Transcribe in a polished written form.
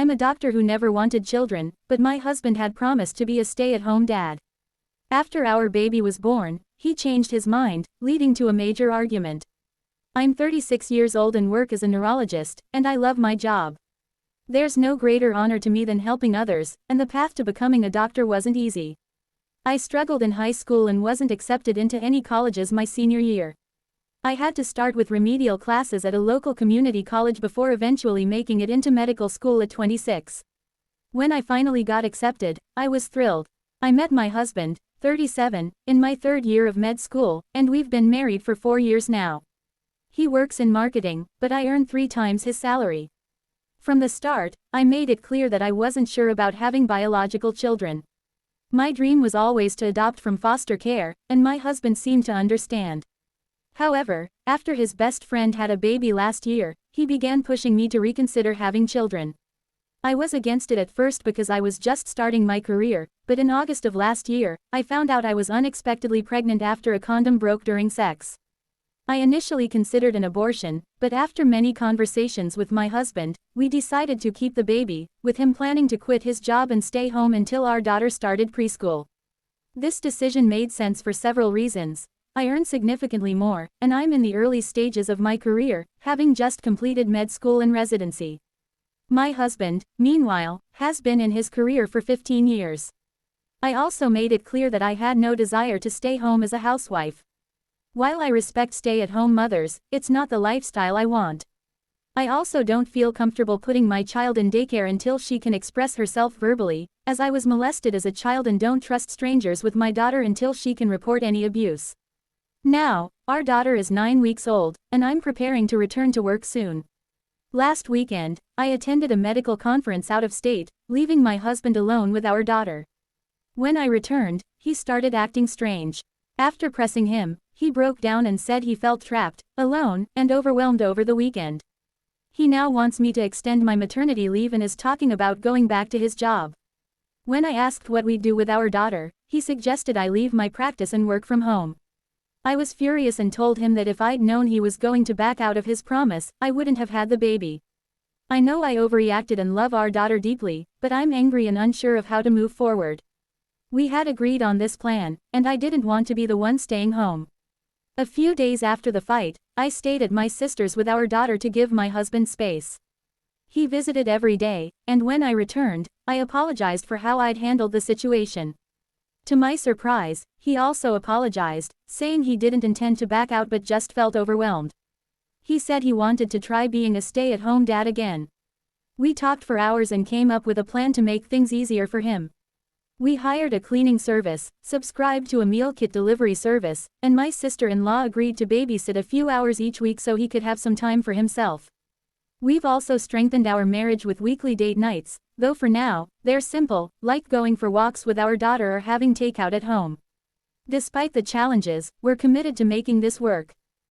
I'm a doctor who never wanted children, but my husband had promised to be a stay-at-home dad. After our baby was born, he changed his mind, leading to a major argument. I'm 36 years old and work as a neurologist, and I love my job. There's no greater honor to me than helping others, and the path to becoming a doctor wasn't easy. I struggled in high school and wasn't accepted into any colleges my senior year. I had to start with remedial classes at a local community college before eventually making it into medical school at 26. When I finally got accepted, I was thrilled. I met my husband, 37, in my third year of med school, and we've been married for 4 years now. He works in marketing, but I earn 3 times his salary. From the start, I made it clear that I wasn't sure about having biological children. My dream was always to adopt from foster care, and my husband seemed to understand. However, after his best friend had a baby last year, he began pushing me to reconsider having children. I was against it at first because I was just starting my career, but in August of last year, I found out I was unexpectedly pregnant after a condom broke during sex. I initially considered an abortion, but after many conversations with my husband, we decided to keep the baby, with him planning to quit his job and stay home until our daughter started preschool. This decision made sense for several reasons. I earn significantly more, and I'm in the early stages of my career, having just completed med school and residency. My husband, meanwhile, has been in his career for 15 years. I also made it clear that I had no desire to stay home as a housewife. While I respect stay-at-home mothers, it's not the lifestyle I want. I also don't feel comfortable putting my child in daycare until she can express herself verbally, as I was molested as a child and don't trust strangers with my daughter until she can report any abuse. Now, our daughter is 9 weeks old, and I'm preparing to return to work soon. Last weekend, I attended a medical conference out of state, leaving my husband alone with our daughter. When I returned, he started acting strange. After pressing him, he broke down and said he felt trapped, alone, and overwhelmed over the weekend. He now wants me to extend my maternity leave and is talking about going back to his job. When I asked what we'd do with our daughter, he suggested I leave my practice and work from home. I was furious and told him that if I'd known he was going to back out of his promise, I wouldn't have had the baby. I know I overreacted and love our daughter deeply, but I'm angry and unsure of how to move forward. We had agreed on this plan, and I didn't want to be the one staying home. A few days after the fight, I stayed at my sister's with our daughter to give my husband space. He visited every day, and when I returned, I apologized for how I'd handled the situation. To my surprise, he also apologized, saying he didn't intend to back out but just felt overwhelmed. He said he wanted to try being a stay-at-home dad again. We talked for hours and came up with a plan to make things easier for him. We hired a cleaning service, subscribed to a meal kit delivery service, and my sister-in-law agreed to babysit a few hours each week so he could have some time for himself. We've also strengthened our marriage with weekly date nights, though for now, they're simple, like going for walks with our daughter or having takeout at home. Despite the challenges, we're committed to making this work.